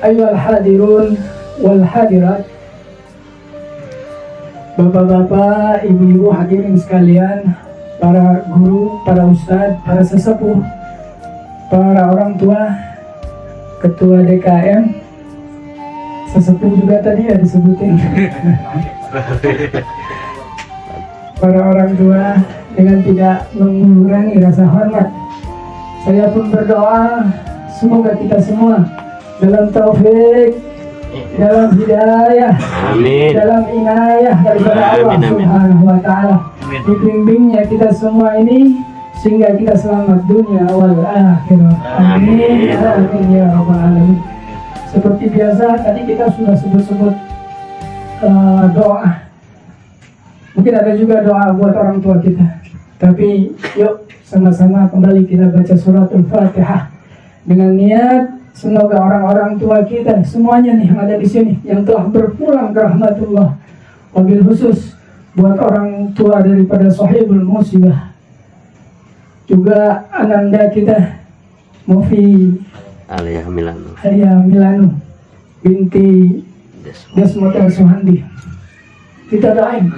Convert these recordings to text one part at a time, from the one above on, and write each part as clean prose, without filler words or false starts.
Ayyuhal hadirun wal hadirat, bapak-bapak, ibu-ibu hadirin sekalian, para guru, para ustadz, para sesepuh, para orang tua, ketua DKM, sesepuh juga tadi ya disebutin. Para orang tua, dengan tidak mengurangi rasa hormat, saya pun berdoa semoga kita semua dalam taufik, dalam hidayah, amin, dalam inayah daripada Allah Subhanahu wa Ta'ala, dibimbingnya kita semua ini sehingga kita selamat dunia wal akhirah. Amin, amin ya rabbal alamin. Seperti biasa tadi kita sudah sebut-sebut doa. Mungkin ada juga doa buat orang tua kita. Tapi yuk sama-sama kembali kita baca suratul Fatihah dengan niat semoga orang-orang tua kita semuanya nih yang ada di sini yang telah berpulang ke rahmatullah, wabil khusus buat orang tua daripada sahibul musibah, juga ananda kita Mufi Alia Milano binti Desmota Suhandi, kita doain,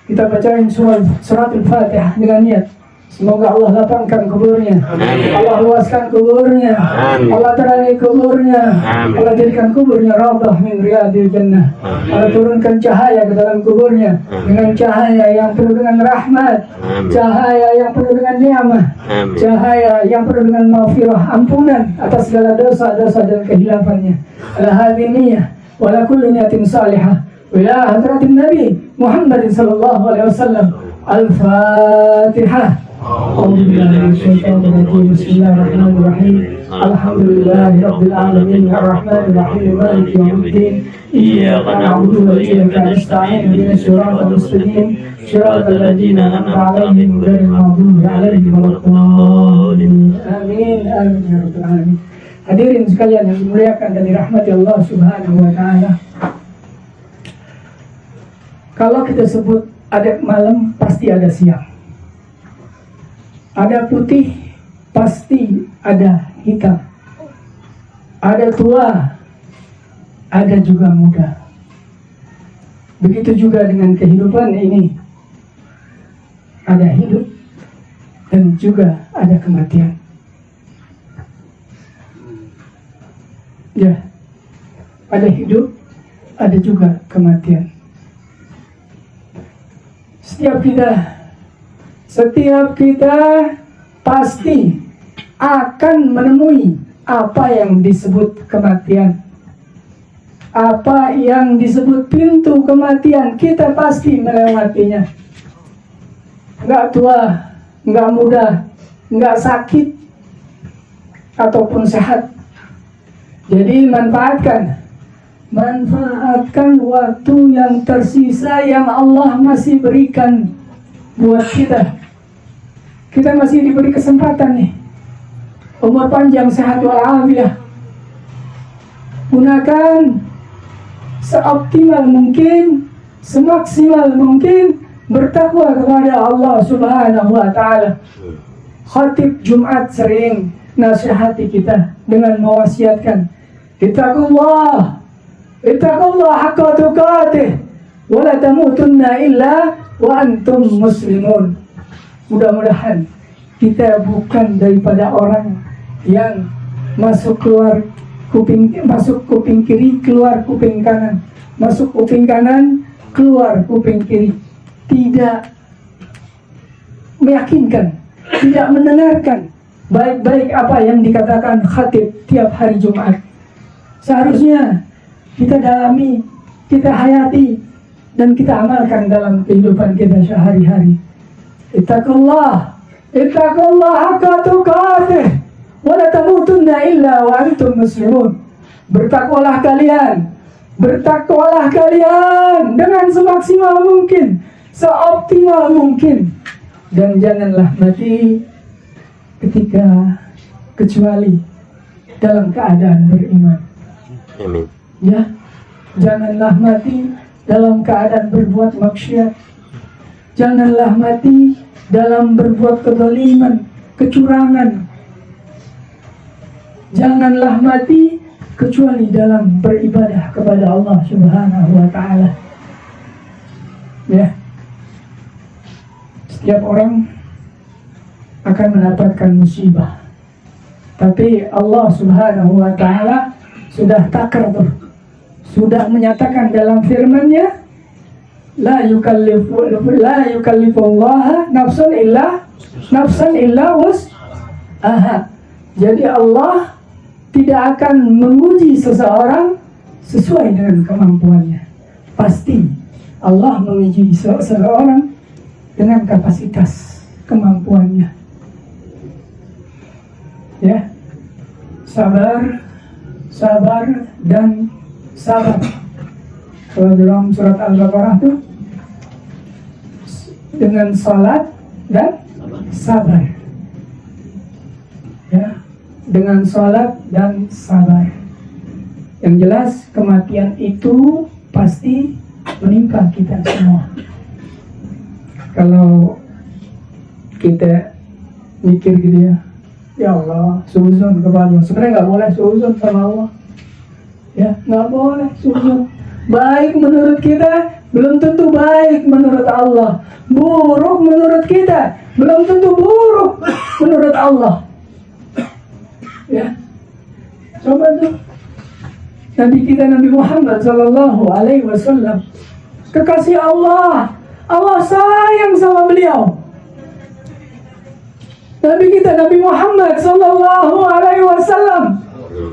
kita bacain suratul Fatihah dengan niat semoga Allah lapangkan kuburnya, Allah luaskan kuburnya, Allah terangi kuburnya, Allah jadikan kuburnya raudhah min riyadil jannah, Allah turunkan cahaya ke dalam kuburnya dengan cahaya yang penuh dengan rahmat, cahaya yang penuh dengan ni'mah, cahaya yang penuh dengan maghfirah, ampunan atas segala dosa-dosa dan kehilafannya. Ala hadhihi niyyah wa ala kulli niyatin salihah wa ila hadratin Nabi Muhammad sallallahu alaihi wasallam. Al-Fatihah. Bismillahirrahmanirrahim. Alhamdulillahi rabbil alamin arrahmanir rahim maliki yaumiddin iyyaka na'budu wa iyyaka nasta'in ihdinas siratal mustaqim siratal ladzina an'amta 'alaihim ghairil maghdubi 'alaihim waladdallin. Amin amin ya rabbal alamin. Hadirin sekalian yang dimuliakan dan dirahmati Allah Subhanahu wa Ta'ala, kalau kita sebut ada malam pasti ada siang, ada putih pasti ada hitam, ada tua ada juga muda. Begitu juga dengan kehidupan ini, ada hidup dan juga ada kematian. Ya, ada hidup, ada juga kematian. Setiap kita pasti akan menemui apa yang disebut kematian, apa yang disebut pintu kematian. Kita pasti melewatinya. Nggak tua, nggak muda, nggak sakit ataupun sehat. Jadi manfaatkan waktu yang tersisa yang Allah masih berikan buat kita. Kita masih diberi kesempatan nih, umur panjang, sehat walafiat. Gunakan seoptimal mungkin, semaksimal mungkin bertakwa kepada Allah Subhanahu wa Ta'ala. Khatib Jumat sering nasihati kita dengan mewasiatkan Ittaqullah haqqa tuqatih wa la tamutunna illa wa antum muslimun. Mudah-mudahan kita bukan daripada orang yang masuk kuping kiri, keluar kuping kanan, masuk kuping kanan, keluar kuping kiri. Tidak meyakinkan, tidak mendengarkan baik-baik apa yang dikatakan khatib tiap hari Jumat. Seharusnya kita dalami, kita hayati, dan kita amalkan dalam kehidupan kita sehari-hari. Ittaqullah haqqa tuqatih wa la tamutunna illa wa antum muslimun. Bertakwalah kalian dengan semaksimal mungkin, seoptimal mungkin, dan janganlah mati kecuali dalam keadaan beriman. Amin. Ya, janganlah mati dalam keadaan berbuat maksiat. Janganlah mati dalam berbuat kezaliman, kecurangan. Janganlah mati kecuali dalam beribadah kepada Allah Subhanahu wa Ta'ala. Ya, setiap orang akan mendapatkan musibah, tapi Allah Subhanahu wa Ta'ala sudah takar tuh, sudah menyatakan dalam firman-Nya, la yukallifu Allah nafsan illa wus'aha. Jadi Allah tidak akan menguji seseorang sesuai dengan kemampuannya. Pasti Allah menguji seseorang dengan kapasitas kemampuannya. Ya, sabar dan sabar. Kalau dalam surat Al-Baqarah itu dengan salat dan sabar. Ya, dengan salat dan sabar. Yang jelas kematian itu pasti menimpa kita semua. Kalau kita mikir gitu ya Allah, suzon kepada Allah. Sebenarnya nggak boleh suzon sama Allah. Ya, nggak boleh suzon. Baik menurut kita, belum tentu baik menurut Allah. Buruk menurut kita, belum tentu buruk menurut Allah. Ya, coba tuh Nabi kita Nabi Muhammad Sallallahu Alaihi Wasallam, kekasih Allah. Allah sayang sama beliau. Nabi kita Nabi Muhammad Sallallahu Alaihi Wasallam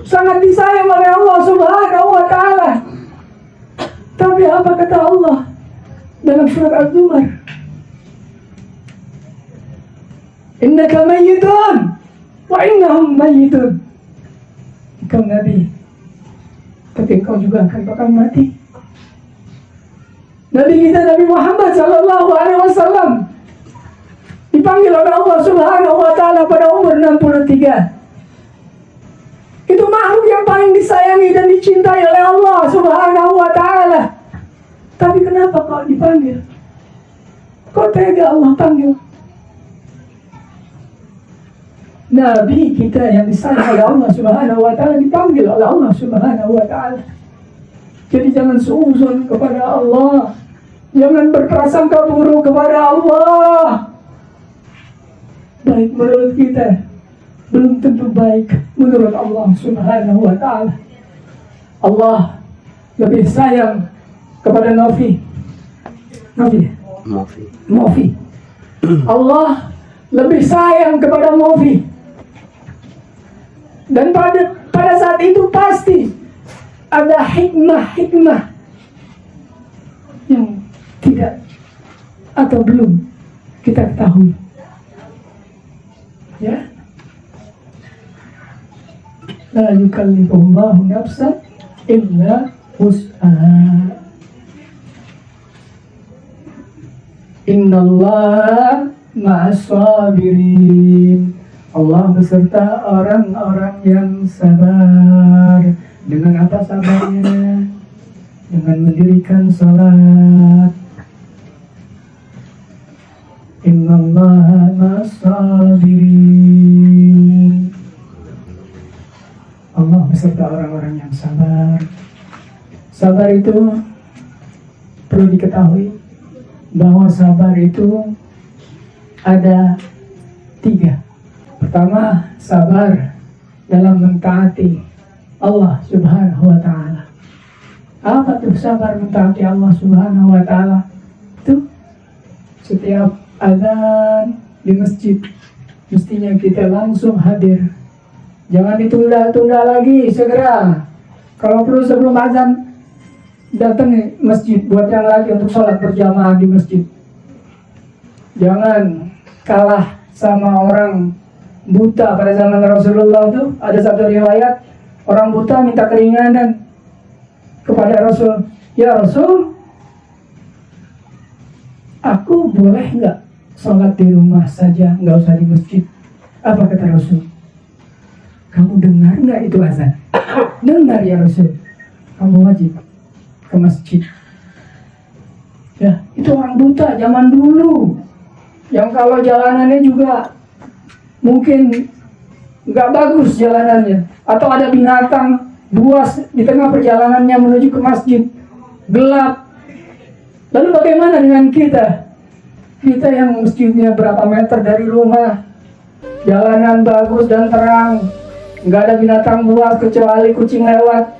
sangat disayang oleh Allah Subhanahu Wa Taala. Tapi apa kata Allah dalam surat Az-Zumar? Innaka mayyitun wa innahum mayyitun. Engkau Nabi, tapi engkau juga akan bakal mati. Nabi kita Nabi Muhammad Sallallahu Alaihi Wasallam dipanggil oleh Allah Subhanahu Wa Taala pada umur 63. Itu makhluk yang paling disayangi dan dicintai oleh Allah Subhanahu Wa Taala. Tapi kenapa kok dipanggil? Kok tega Allah panggil? Nabi kita yang disayang oleh Allah Subhanahu Wa Taala dipanggil oleh Allah Subhanahu Wa Taala. Jadi jangan suuzon kepada Allah, jangan berprasangka buruk kepada Allah. Baik menurut kita, belum tentu baik menurut Allah Subhanahu Wa Taala. Allah lebih sayang kepada Novi. Allah lebih sayang kepada Novi. Dan pada saat itu pasti ada hikmah yang tidak atau belum kita ketahui. Ya, la yukallifullahu nafsan illa wus'aha. Innallaha ma'as sabirin. Allah beserta orang-orang yang sabar. Dengan apa sabarnya? Dengan mendirikan salat. Innallaha ma'as sabirin. Allah beserta orang-orang yang sabar. Sabar itu perlu diketahui bahwa sabar itu ada 3. Pertama, sabar dalam mentaati Allah Subhanahu Wa Taala. Apa tuh sabar mentaati Allah Subhanahu Wa Taala? Itu setiap azan di masjid mestinya kita langsung hadir. Jangan ditunda-tunda lagi, segera. Kalau perlu sebelum azan datang masjid, buat yang lagi untuk sholat berjamaah di masjid. Jangan kalah sama orang buta pada zaman Rasulullah itu. Ada satu riwayat, orang buta minta keringanan kepada Rasul. Ya Rasul, aku boleh nggak sholat di rumah saja, nggak usah di masjid? Apa kata Rasul? Kamu dengar nggak itu azan? Dengar ya Rasul. Kamu wajib ke masjid. Ya, itu orang buta zaman dulu, yang kalau jalanannya juga mungkin nggak bagus jalanannya, atau ada binatang buas di tengah perjalanannya menuju ke masjid, gelap. Lalu bagaimana dengan kita? Kita yang masjidnya berapa meter dari rumah, jalanan bagus dan terang, nggak ada binatang buas kecuali kucing lewat,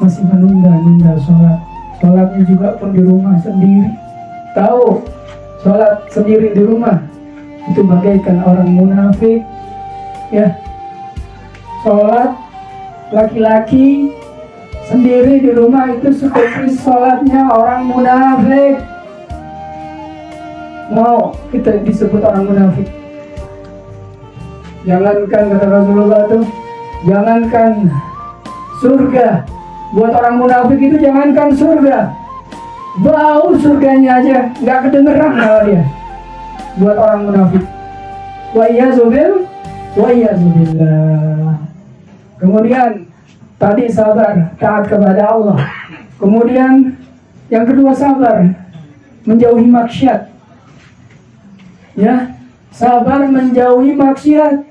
masih menunda-nunda sholat. Sholatnya juga pun di rumah sendiri. Tahu, sholat sendiri di rumah itu bagaikan orang munafik. Ya, sholat laki-laki sendiri di rumah itu seperti sholatnya orang munafik. Mau kita disebut orang munafik? Jangankan, kata Rasulullah tuh, jangankan surga, buat orang munafik itu jangankan surga, bau surganya aja nggak kedengeran kalau dia. Buat orang munafik. Wa iyyazubillah. Kemudian tadi sabar, taat kepada Allah. Kemudian yang kedua sabar, menjauhi maksiat. Ya, sabar menjauhi maksiat.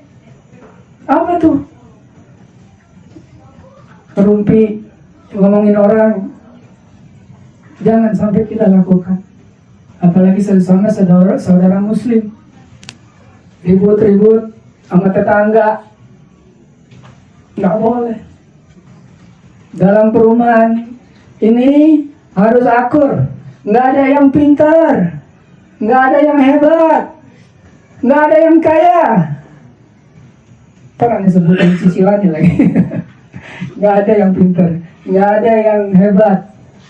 Apa tuh? Kerumpi, ngomongin orang, jangan sampai kita lakukan. Apalagi sesama saudara muslim, ribut-ribut sama tetangga, nggak boleh. Dalam perumahan ini harus akur, nggak ada yang pintar, nggak ada yang hebat, nggak ada yang kaya. Ntar sebutin cicilannya lagi. Nggak ada yang pintar, nggak ada yang hebat,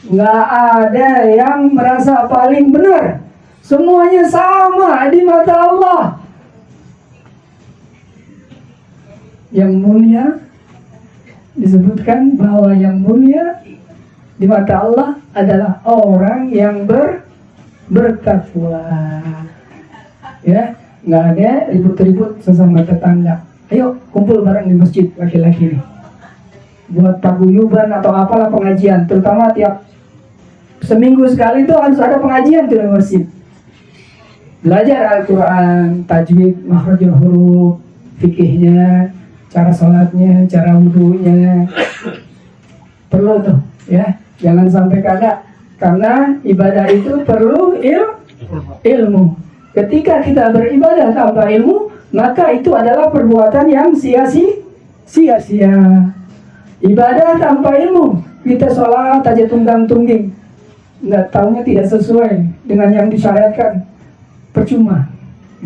nggak ada yang merasa paling benar. Semuanya sama di mata Allah. Yang mulia, disebutkan bahwa yang mulia di mata Allah adalah orang yang bertakwa. Ya, nggak ada ribut-ribut sesama tetangga. Ayo kumpul bareng di masjid laki-laki nih, buat paguyuban atau apalah pengajian. Terutama tiap seminggu sekali itu harus ada pengajian di masjid. Belajar Al-Quran, tajwid, makhrajul huruf, fikihnya, cara sholatnya, cara wudhunya. Perlu tuh, ya. Jangan sampai kagak. Karena ibadah itu perlu ilmu. Ketika kita beribadah tanpa ilmu, maka itu adalah perbuatan yang sia-sia. Ibadah tanpa ilmu, kita sholat aja tunggang-tungging, nggak taunya tidak sesuai dengan yang disyariatkan, percuma.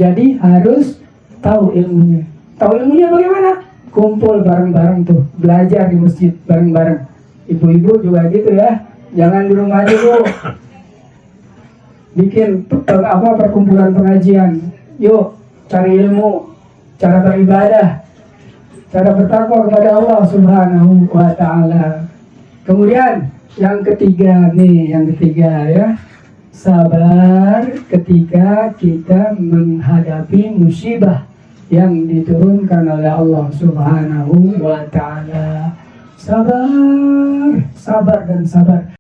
Jadi harus tahu ilmunya. Tahu ilmunya bagaimana? Kumpul bareng-bareng tuh, belajar di masjid bareng-bareng. Ibu-ibu juga gitu ya, jangan di rumah aja bu, bikin perkumpulan pengajian. Yuk cari ilmu, cara beribadah, cara bertakwa kepada Allah Subhanahu wa ta'ala. Kemudian yang ketiga ya, sabar ketika kita menghadapi musibah yang diturunkan oleh Allah Subhanahu wa ta'ala. Sabar dan sabar.